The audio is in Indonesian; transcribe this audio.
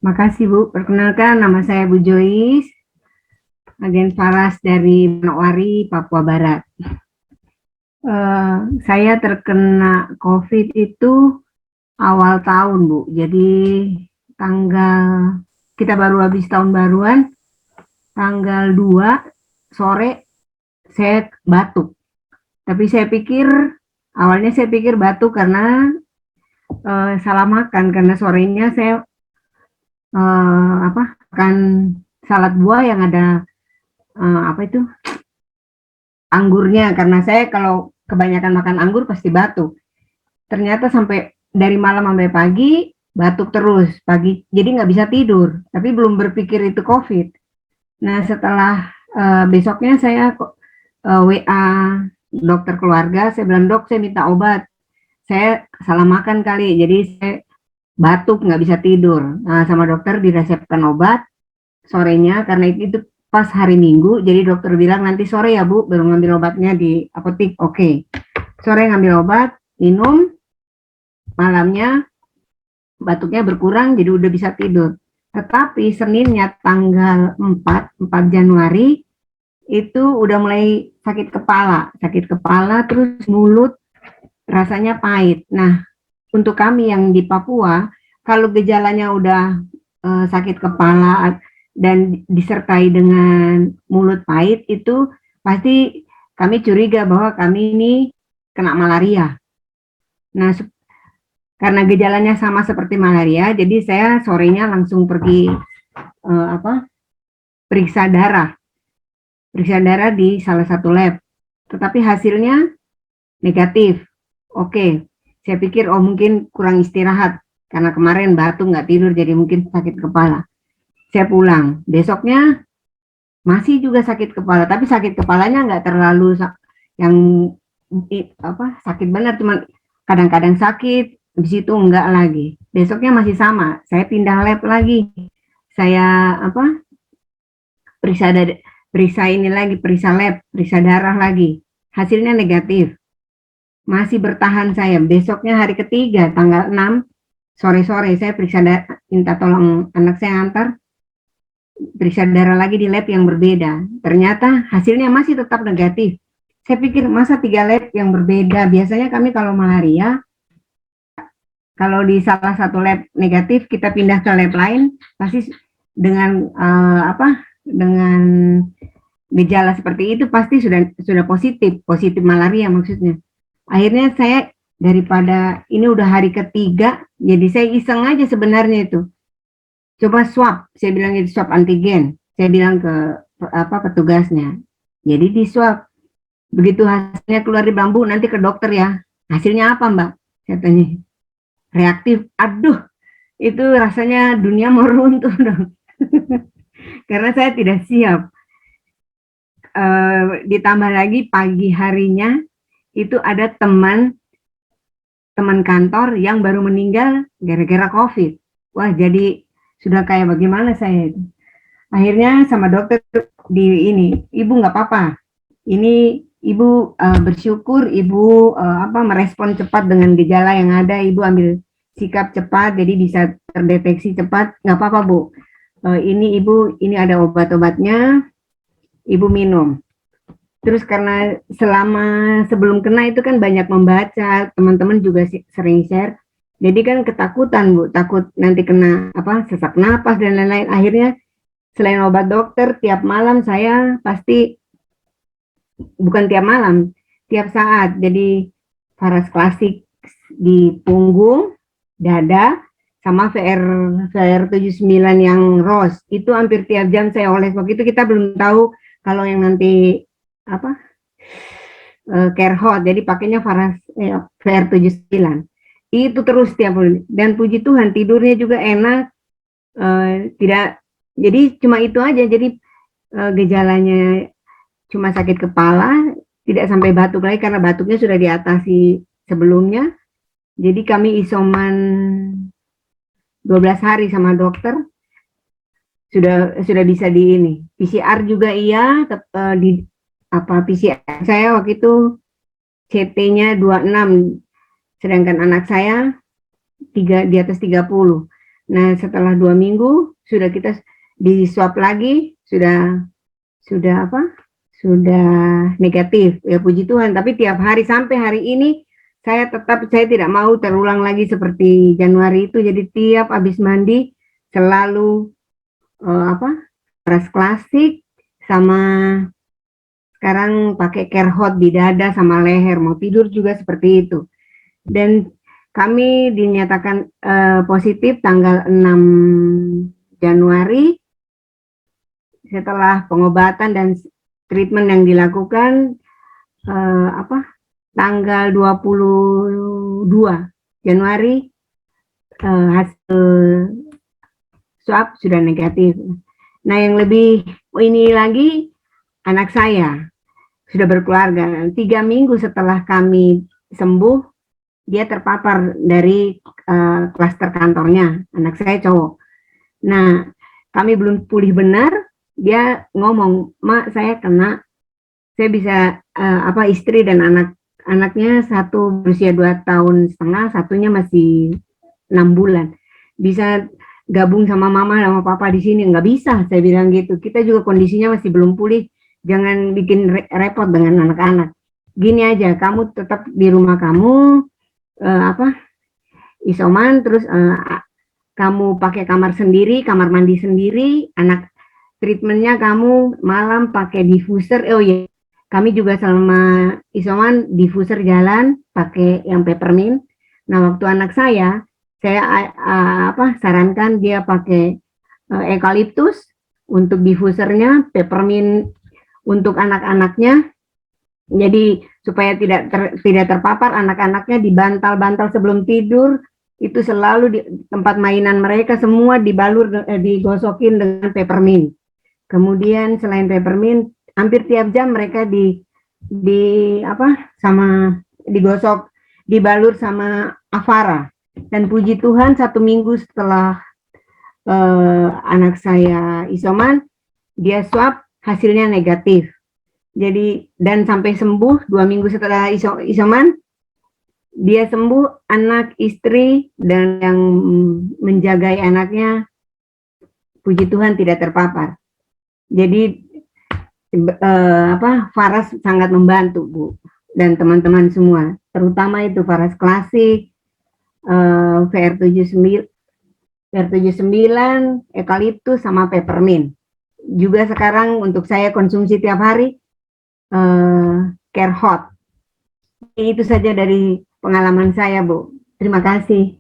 Makasih Bu. Perkenalkan, nama saya Bu Joyce, agen Faras dari Manokwari, Papua Barat. Saya terkena COVID itu awal tahun Bu. Jadi tanggal kita baru habis tahun baruan, tanggal 2 sore saya batuk. Tapi awalnya saya pikir batuk karena salah makan, karena sorenya saya makan salad buah yang ada apa itu anggurnya, karena saya kalau kebanyakan makan anggur pasti batuk. Ternyata sampai dari malam sampai pagi batuk terus pagi, jadi nggak bisa tidur. Tapi belum berpikir itu COVID. Nah setelah besoknya saya WA dokter keluarga, saya bilang dok saya minta obat. Saya salah makan kali, jadi saya batuk nggak bisa tidur. Nah sama dokter diresepkan obat sorenya, karena itu pas hari Minggu, jadi dokter bilang nanti sore ya Bu baru ngambil obatnya di apotik. Oke. Sore ngambil obat, minum, malamnya batuknya berkurang jadi udah bisa tidur. Tetapi Seninnya tanggal 4 Januari itu udah mulai sakit kepala terus mulut rasanya pahit. Nah, untuk kami yang di Papua, kalau gejalanya udah sakit kepala dan disertai dengan mulut pahit, itu pasti kami curiga bahwa kami ini kena malaria. Nah, karena gejalanya sama seperti malaria, jadi saya sorenya langsung pergi periksa darah di salah satu lab. Tetapi hasilnya negatif. Oke, saya pikir mungkin kurang istirahat karena kemarin batuk nggak tidur, jadi mungkin sakit kepala. Saya pulang, besoknya masih juga sakit kepala, tapi sakit kepalanya nggak terlalu yang sakit benar, cuma kadang-kadang sakit, di situ enggak lagi. Besoknya masih sama, saya pindah lab lagi, saya periksa lab, periksa darah lagi, hasilnya negatif, masih bertahan saya. Besoknya hari ketiga, tanggal 6 sore-sore saya minta tolong anak saya antar periksa darah lagi di lab yang berbeda. Ternyata hasilnya masih tetap negatif. Saya pikir masa 3 lab yang berbeda. Biasanya kami kalau malaria, kalau di salah satu lab negatif kita pindah ke lab lain, pasti dengan dengan gejala seperti itu pasti sudah positif malaria maksudnya. Akhirnya saya daripada ini udah hari ketiga, jadi saya iseng aja sebenarnya itu. Coba swab, saya bilang itu swab antigen. Saya bilang ke petugasnya. Jadi di swab. Begitu hasilnya keluar di bambu, nanti ke dokter ya. Hasilnya apa Mbak? Katanya reaktif. Aduh, itu rasanya dunia mau runtuh dong. Karena saya tidak siap. Ditambah lagi pagi harinya itu ada teman kantor yang baru meninggal gara-gara COVID. Wah, jadi sudah kayak bagaimana saya itu. Akhirnya sama dokter ibu nggak apa-apa. Ini ibu bersyukur ibu merespon cepat dengan gejala yang ada. Ibu ambil sikap cepat, jadi bisa terdeteksi cepat. Nggak apa-apa Bu. Ini ada obat-obatnya. Ibu minum. Terus karena sebelum kena itu kan banyak membaca, teman-teman juga sering share. Jadi kan ketakutan Bu, takut nanti kena sesak napas dan lain-lain. Akhirnya selain obat dokter, tiap malam saya pasti, bukan tiap malam, tiap saat. Jadi Faras klasik di punggung, dada, sama VR79 yang rose. Itu hampir tiap jam saya oles. Waktu itu kita belum tahu kalau yang nanti care hot, jadi pakainya VR79. Itu terus tiap hari. Dan puji Tuhan tidurnya juga enak, tidak, jadi cuma itu aja. Jadi gejalanya cuma sakit kepala, tidak sampai batuk lagi karena batuknya sudah diatasi sebelumnya. Jadi kami isoman 12 hari sama dokter, sudah bisa di ini. PCR juga iya, PCR saya waktu itu CT-nya 26, sedangkan anak saya di atas 30. Nah, setelah 2 minggu sudah kita di swab lagi, sudah apa? Sudah negatif. Ya puji Tuhan, tapi tiap hari sampai hari ini saya tidak mau terulang lagi seperti Januari itu. Jadi tiap habis mandi selalu beras klasik, sama sekarang pakai care hot di dada sama leher, mau tidur juga seperti itu. Dan kami dinyatakan positif tanggal 6 Januari setelah pengobatan dan treatment yang dilakukan tanggal 22 Januari hasil swab sudah negatif. Nah, yang lebih ini lagi, anak saya sudah berkeluarga. 3 minggu setelah kami sembuh, dia terpapar dari klaster kantornya. Anak saya cowok. Nah, kami belum pulih benar, dia ngomong, "Mak, saya kena, saya bisa istri dan anaknya satu berusia 2,5 tahun, satunya masih 6 bulan. Bisa gabung sama mama sama papa di sini?" Nggak bisa, saya bilang gitu. Kita juga kondisinya masih belum pulih, jangan bikin repot dengan anak-anak. Gini aja, kamu tetap di rumah kamu, isoman, terus kamu pakai kamar sendiri, kamar mandi sendiri, anak treatmentnya kamu malam pakai diffuser. Oh ya, kami juga selama isoman diffuser jalan pakai yang peppermint. Nah, waktu anak saya sarankan dia pakai eukaliptus untuk diffusernya, peppermint untuk anak-anaknya. Jadi supaya tidak terpapar, anak-anaknya dibantal-bantal sebelum tidur, itu selalu di tempat mainan mereka semua digosokin dengan peppermint. Kemudian selain peppermint, hampir tiap jam mereka digosok, dibalur sama Avara. Dan puji Tuhan 1 minggu setelah anak saya isoman, dia swab, hasilnya negatif. Jadi, dan sampai sembuh 2 minggu setelah isoman, dia sembuh, anak, istri, dan yang menjagai anaknya, puji Tuhan tidak terpapar. Jadi Faras sangat membantu, Bu, dan teman-teman semua, terutama itu Faras klasik, VR79, eukaliptus sama peppermint. Juga sekarang untuk saya konsumsi tiap hari care hot. Itu saja dari pengalaman saya, Bu. Terima kasih.